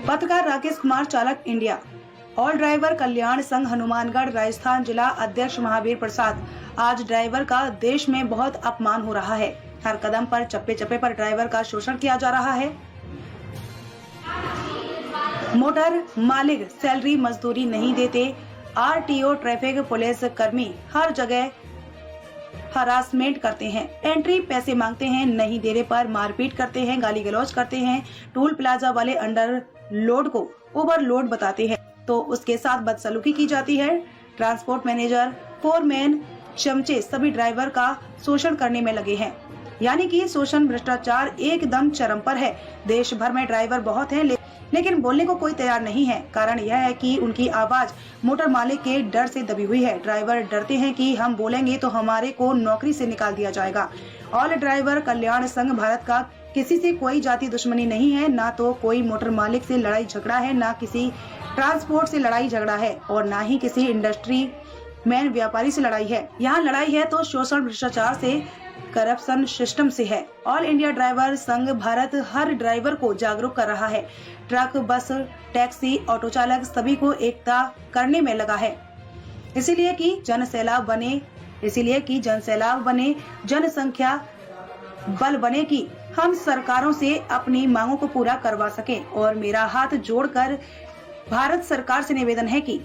पत्रकार राकेश कुमार, चालक India. All driver कल्याण संघ हनुमानगढ़ राजस्थान जिला अध्यक्ष महावीर प्रसाद। आज ड्राइवर का देश में बहुत अपमान हो रहा है। हर कदम पर, चप्पे चप्पे पर ड्राइवर का शोषण किया जा रहा है। मोटर मालिक सैलरी मजदूरी नहीं देते। आरटीओ, ट्रैफिक पुलिस कर्मी हर जगह हरासमेंट करते हैं। एंट्री पैसे मांगते हैं, नहीं देने पर मारपीट करते हैं, गाली गलौज करते हैं। टोल प्लाजा वाले अंडर लोड को ओवरलोड बताते हैं तो उसके साथ बदसलूकी की जाती है। ट्रांसपोर्ट मैनेजर, फोरमैन, चमचे सभी ड्राइवर का शोषण करने में लगे हैं। यानी कि शोषण, भ्रष्टाचार एकदम चरम पर है। देश भर में ड्राइवर बहुत हैं, लेकिन बोलने को कोई तैयार नहीं है। कारण यह है कि उनकी आवाज मोटर मालिक के डर से दबी हुई है। ड्राइवर डरते हैं कि हम बोलेंगे तो हमारे को नौकरी से निकाल दिया जाएगा। ऑल ड्राइवर कल्याण संघ भारत का किसी से कोई जाति दुश्मनी नहीं है, ना तो कोई मोटर मालिक से लड़ाई झगड़ा है, ना किसी ट्रांसपोर्ट से लड़ाई झगड़ा है और ना ही किसी इंडस्ट्री मैन व्यापारी से लड़ाई है। यहाँ लड़ाई है तो शोषण, भ्रष्टाचार से, करप्शन सिस्टम से है। ऑल इंडिया ड्राइवर संघ भारत हर ड्राइवर को जागरूक कर रहा है। ट्रक, बस, टैक्सी, ऑटो चालक सभी को एकता करने में लगा है। इसीलिए कि जनसैलाब बने, जनसंख्या बल बने कि हम सरकारों से अपनी मांगों को पूरा करवा सकें। और मेरा हाथ जोड़कर भारत सरकार से निवेदन है कि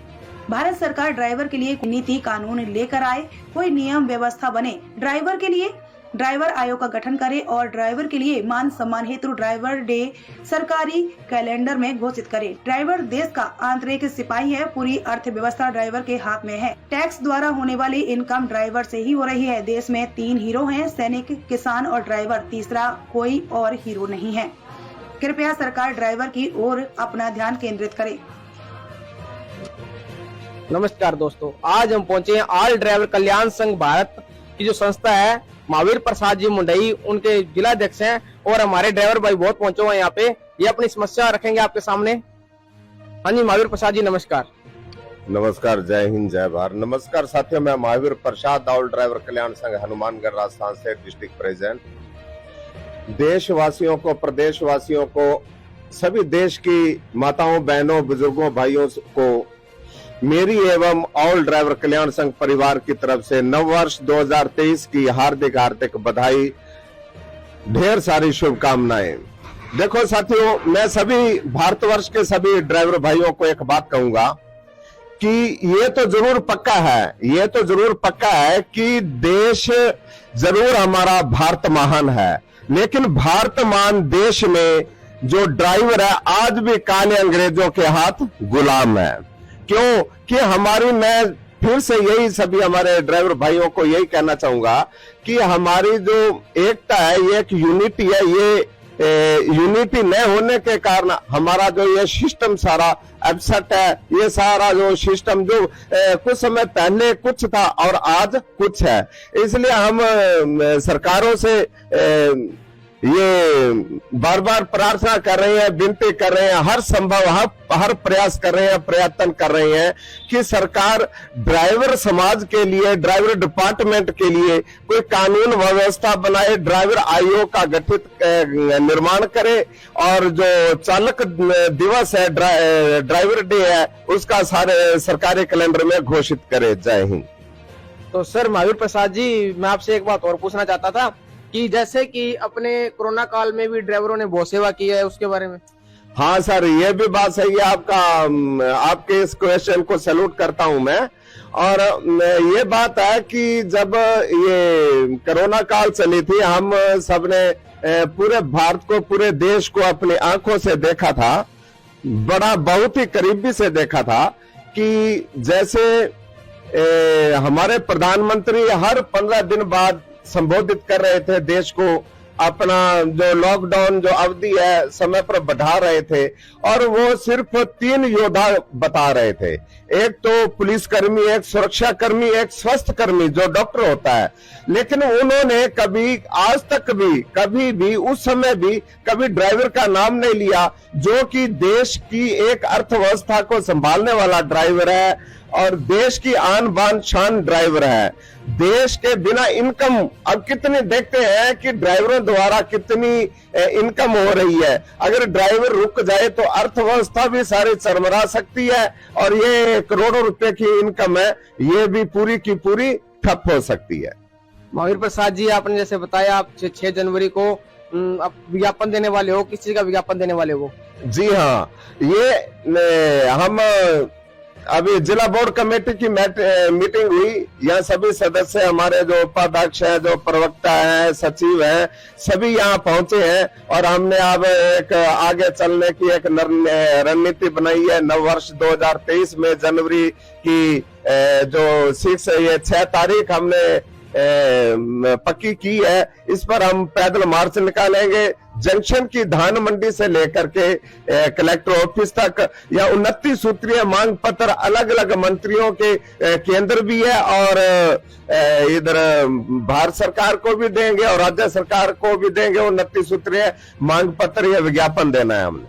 भारत सरकार ड्राइवर के लिए नीति कानून लेकर आए, कोई नियम व्यवस्था बने, ड्राइवर के लिए ड्राइवर आयोग का गठन करे और ड्राइवर के लिए मान सम्मान हेतु ड्राइवर डे सरकारी कैलेंडर में घोषित करे। ड्राइवर देश का आंतरिक सिपाही है। पूरी अर्थव्यवस्था ड्राइवर के हाथ में है। टैक्स द्वारा होने वाली इनकम ड्राइवर से ही हो रही है। देश में 3 हीरो हैं, सैनिक, किसान और ड्राइवर। तीसरा कोई और हीरो नहीं है। कृपया सरकार ड्राइवर की ओर अपना ध्यान केंद्रित करे। नमस्कार दोस्तों, आज हम पहुंचे हैं ऑल ड्राइवर कल्याण संघ भारत की जो संस्था है, महावीर प्रसाद जी मुंडई उनके जिलाध्यक्ष हैं और हमारे ड्राइवर भाई बहुत पहुंचे हुए हैं यहाँ पे। ये अपनी समस्या रखेंगे आपके सामने। हाँ जी महावीर प्रसाद जी, नमस्कार। नमस्कार, जय हिंद, जय भारत। नमस्कार साथियों, मैं महावीर प्रसाद, ऑल ड्राइवर कल्याण संघ हनुमानगढ़ राजस्थान से डिस्ट्रिक्ट प्रेसिडेंट। देशवासियों को, प्रदेशवासियों को, सभी देश की माताओं, बहनों, बुजुर्गों, भाइयों को मेरी एवं ऑल ड्राइवर कल्याण संघ परिवार की तरफ से नववर्ष 2023 की हार्दिक हार्दिक बधाई, ढेर सारी शुभकामनाएं। देखो साथियों, मैं सभी भारतवर्ष के सभी ड्राइवर भाइयों को एक बात कहूंगा कि ये तो जरूर पक्का है कि देश जरूर हमारा भारत महान है, लेकिन भारत महान देश में जो ड्राइवर है आज भी काले अंग्रेजों के हाथ गुलाम है। क्यों कि मैं फिर से यही सभी हमारे ड्राइवर भाइयों को यही कहना चाहूंगा कि हमारी जो एकता है, ये एक यूनिटी है। ये यूनिटी न होने के कारण हमारा जो ये सिस्टम सारा अपसेट है। ये सारा जो सिस्टम जो कुछ समय पहले कुछ था और आज कुछ है, इसलिए हम सरकारों से ये बार बार प्रार्थना कर रहे हैं, विनती कर रहे हैं, हर संभव हर प्रयास कर रहे हैं, प्रयत्न कर रहे हैं कि सरकार ड्राइवर समाज के लिए, ड्राइवर डिपार्टमेंट के लिए कोई कानून व्यवस्था बनाए, ड्राइवर आयोग का गठित निर्माण करे और जो चालक दिवस है, ड्राइवर डे है, उसका सारे सरकारी कैलेंडर में घोषित करे। जय हिंद। तो सर महावीर प्रसाद जी, मैं आपसे एक बात और पूछना चाहता था कि जैसे कि अपने कोरोना काल में भी ड्राइवरों ने बहुत सेवा की है, उसके बारे में। हाँ सर, ये भी बात सही है आपका। आपके इस क्वेश्चन को सैल्यूट करता हूं मैं। और ये बात है कि जब ये कोरोना काल चली थी, हम सबने पूरे भारत को, पूरे देश को अपनी आंखों से देखा था, बहुत ही करीबी से देखा था कि जैसे हमारे प्रधानमंत्री हर 15 दिन बाद संबोधित कर रहे थे देश को, अपना जो लॉकडाउन जो अवधि है समय पर बढ़ा रहे थे, और वो सिर्फ 3 योद्धा बता रहे थे। एक तो पुलिसकर्मी, एक सुरक्षा कर्मी, एक स्वास्थ्य कर्मी जो डॉक्टर होता है। लेकिन उन्होंने कभी आज तक भी, कभी भी, उस समय भी कभी ड्राइवर का नाम नहीं लिया, जो कि देश की एक अर्थव्यवस्था को संभालने वाला ड्राइवर है और देश की आन बान शान ड्राइवर है। देश के बिना इनकम अब कितनी देखते हैं कि ड्राइवरों द्वारा कितनी इनकम हो रही है। अगर ड्राइवर रुक जाए तो अर्थव्यवस्था भी सारी चरमरा सकती है और ये करोड़ों रुपए की इनकम है, ये भी पूरी की पूरी ठप हो सकती है। महावीर प्रसाद जी, आपने जैसे बताया आप 6 जनवरी को आप विज्ञापन देने वाले हो, किस चीज का विज्ञापन देने वाले हो? जी हाँ, ये हम अभी जिला बोर्ड कमेटी की मीटिंग हुई। यहाँ सभी सदस्य, हमारे जो उपाध्यक्ष है, जो प्रवक्ता है, सचिव है, सभी यहाँ पहुंचे हैं और हमने अब एक आगे चलने की एक रणनीति बनाई है। नव वर्ष 2023 में जनवरी की जो 6 तारीख हमने पक्की की है। इस पर हम पैदल मार्च निकालेंगे जंक्शन की धान मंडी से लेकर के कलेक्टर ऑफिस तक। या 29 सूत्रीय मांग पत्र अलग अलग मंत्रियों के केंद्र भी है और इधर भारत सरकार को भी देंगे और राज्य सरकार को भी देंगे। 29 सूत्रीय मांग पत्र या विज्ञापन देना है हमने।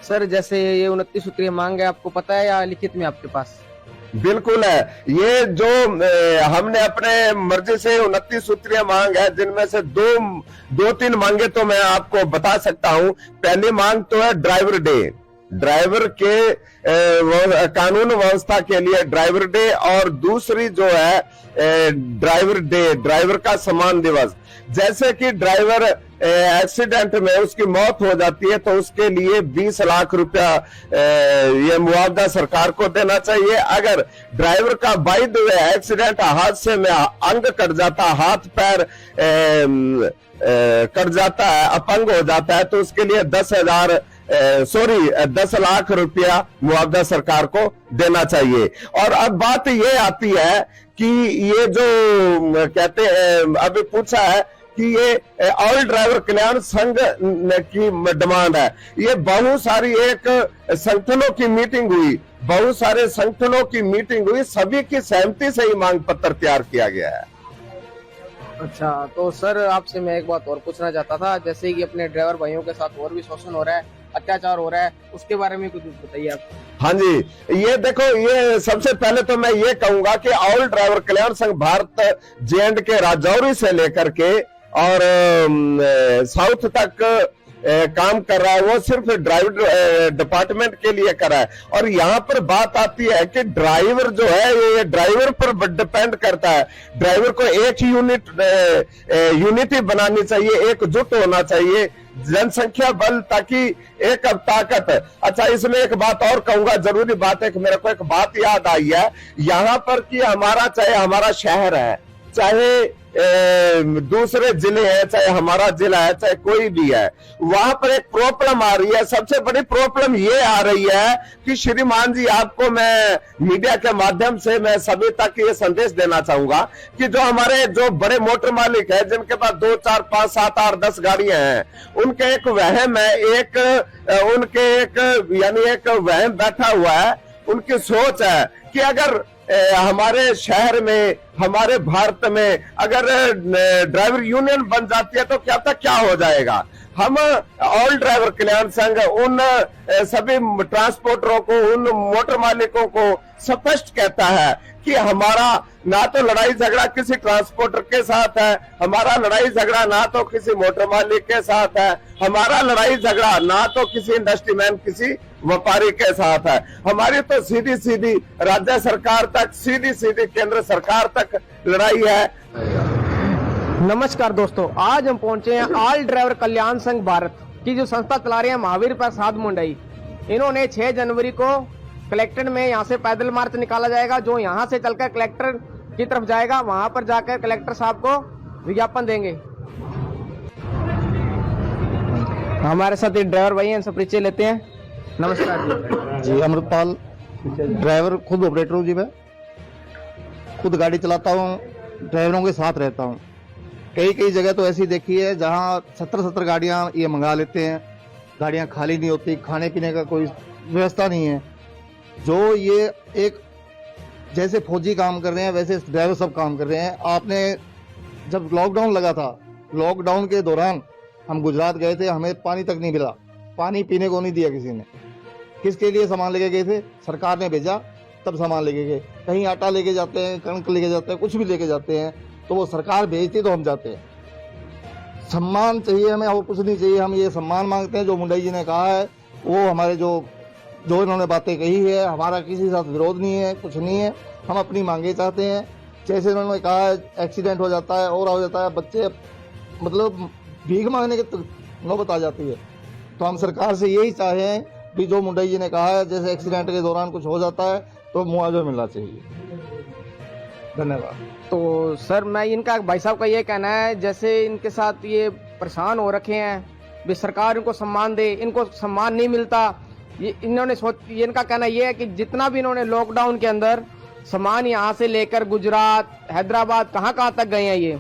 सर, जैसे ये 29 सूत्रीय मांग है, आपको पता है या लिखित में आपके पास? बिल्कुल है। ये जो हमने अपने मर्जी से 29 सूत्रीय मांग है, जिनमें से दो तीन मांगे तो मैं आपको बता सकता हूं। पहली मांग तो है ड्राइवर डे, ड्राइवर के कानून व्यवस्था के लिए ड्राइवर डे, और दूसरी जो है ड्राइवर डे, ड्राइवर का सम्मान दिवस। जैसे कि ड्राइवर एक्सीडेंट में उसकी मौत हो जाती है तो उसके लिए 20 लाख रुपया ये मुआवजा सरकार को देना चाहिए। अगर ड्राइवर का बाय द वे एक्सीडेंट, हादसे में अंग कट जाता, हाथ पैर कट जाता है, अपंग हो जाता है, तो उसके लिए 10 लाख रुपया मुआवजा सरकार को देना चाहिए। और अब बात ये आती है कि ये जो कहते हैं, अभी पूछा है कि ये ऑल ड्राइवर कल्याण संघ की डिमांड है। ये बहुत सारी एक संगठनों की मीटिंग हुई, बहुत सारे संगठनों की मीटिंग हुई, सभी की सहमति से ही मांग पत्र तैयार किया गया है। अच्छा, तो सर आपसे मैं एक बात और पूछना चाहता था, जैसे कि अपने ड्राइवर भाइयों के साथ और भी शोषण हो रहा है, अत्याचार हो रहा है, उसके बारे में कुछ बताइए आप। हाँ जी, ये देखो, ये सबसे पहले तो मैं ये कहूंगा कि ऑल ड्राइवर कल्याण संघ भारत जे&के राजौरी से लेकर के और साउथ तक काम कर रहा है। वो सिर्फ ड्राइवर डिपार्टमेंट के लिए कर रहा है। और यहाँ पर बात आती है कि ड्राइवर जो है ये ड्राइवर पर डिपेंड करता है। ड्राइवर को एक यूनिटी बनानी चाहिए, एकजुट होना चाहिए, जनसंख्या बल ताकि एक अब ताकत है। अच्छा, इसमें एक बात और कहूंगा, जरूरी बात है कि मेरे को एक बात याद आई है यहाँ पर कि हमारा, चाहे हमारा शहर है, चाहे दूसरे जिले हैं, चाहे हमारा जिला है, चाहे कोई भी है, वहां पर एक प्रॉब्लम आ रही है। सबसे बड़ी प्रॉब्लम ये आ रही है कि श्रीमान जी, आपको मैं मीडिया के माध्यम से मैं सभी तक ये संदेश देना चाहूंगा कि जो हमारे जो बड़े मोटर मालिक है, जिनके पास 2, 4, 5, 7, 8, 10 गाड़ियां हैं, उनके एक वहम है, यानी एक वहम बैठा हुआ है, उनकी सोच है कि अगर हमारे शहर में, हमारे भारत में अगर ड्राइवर यूनियन बन जाती है तो क्या हो जाएगा। हम ऑल ड्राइवर कल्याण संघ उन सभी ट्रांसपोर्टरों को, उन मोटर मालिकों को स्पष्ट कहता है कि हमारा ना तो लड़ाई झगड़ा किसी ट्रांसपोर्टर के साथ है, हमारा लड़ाई झगड़ा ना तो किसी मोटर मालिक के साथ है, हमारा लड़ाई झगड़ा ना तो किसी इंडस्ट्रीमैन, किसी व्यापारी के साथ है। हमारी तो सीधी सीधी राज्य सरकार तक, सीधी सीधी केंद्र सरकार तक लड़ाई है। नमस्कार दोस्तों, आज हम पहुंचे हैं ऑल ड्राइवर कल्याण संघ भारत की जो संस्था चला रहे हैं महावीर प्रसाद मुंडई। इन्होंने 6 जनवरी को कलेक्ट्रेट में यहाँ से पैदल मार्च निकाला जाएगा, जो यहाँ से चलकर कलेक्टर की तरफ जाएगा। वहां पर जाकर कलेक्टर साहब को विज्ञापन देंगे। हमारे साथ एक ड्राइवर भाई हैं, इनसे परिचय लेते हैं। नमस्कार जी, अमृतपाल ड्राइवर, खुद ऑपरेटर हूँ जी। मैं खुद गाड़ी चलाता हूँ, ड्राइवरों के साथ रहता हूँ। कई जगह तो ऐसी देखी है जहाँ 70 गाड़ियाँ ये मंगा लेते हैं, गाड़ियाँ खाली नहीं होती, खाने पीने का कोई व्यवस्था नहीं है। जो ये एक जैसे फौजी काम कर रहे हैं वैसे ड्राइवर सब काम कर रहे हैं। आपने जब लॉकडाउन लगा था, लॉकडाउन के दौरान हम गुजरात गए थे, हमें पानी तक नहीं मिला, पानी पीने को नहीं दिया किसी ने। किसके लिए सामान लेके गए थे? सरकार ने भेजा तब सामान लेके गए। कहीं आटा लेके जाते हैं, कणक लेके जाते हैं, कुछ भी लेके जाते हैं तो वो सरकार भेजती तो हम जाते हैं। सम्मान चाहिए हमें और कुछ नहीं चाहिए। हम ये सम्मान मांगते हैं जो मुंडई जी ने कहा है, वो हमारे जो इन्होंने बातें कही है, हमारा किसी के साथ विरोध नहीं है, कुछ नहीं है। हम अपनी मांगे चाहते हैं। जैसे उन्होंने कहा है एक्सीडेंट हो जाता है और हो जाता है, बच्चे मतलब भीख मांगने की नौबत आ जाती है। तो हम सरकार से यही चाहें कि जो मुंडई जी ने कहा है, जैसे एक्सीडेंट के दौरान कुछ हो जाता है तो मुआवजा मिलना चाहिए। धन्यवाद। तो सर मैं इनका भाई साहब का ये कहना है, जैसे इनके साथ ये परेशान हो रखे हैं, भी सरकार इनको सम्मान दे, इनको सम्मान नहीं मिलता। ये इनका कहना ये है कि जितना भी इन्होंने लॉकडाउन के अंदर सामान यहाँ से लेकर गुजरात, हैदराबाद, कहाँ तक गए हैं ये।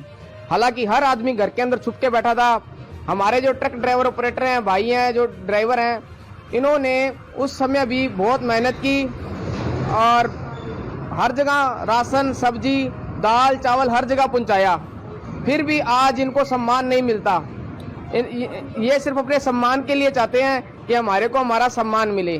हालांकि हर आदमी घर के अंदर छुप के बैठा था। हमारे जो ट्रक ड्राइवर ऑपरेटर हैं, भाई हैं, जो ड्राइवर हैं, इन्होंने उस समय भी बहुत मेहनत की और हर जगह राशन, सब्जी, दाल, चावल हर जगह पहुंचाया। फिर भी आज इनको सम्मान नहीं मिलता। ये सिर्फ अपने सम्मान के लिए चाहते हैं कि हमारे को हमारा सम्मान मिले।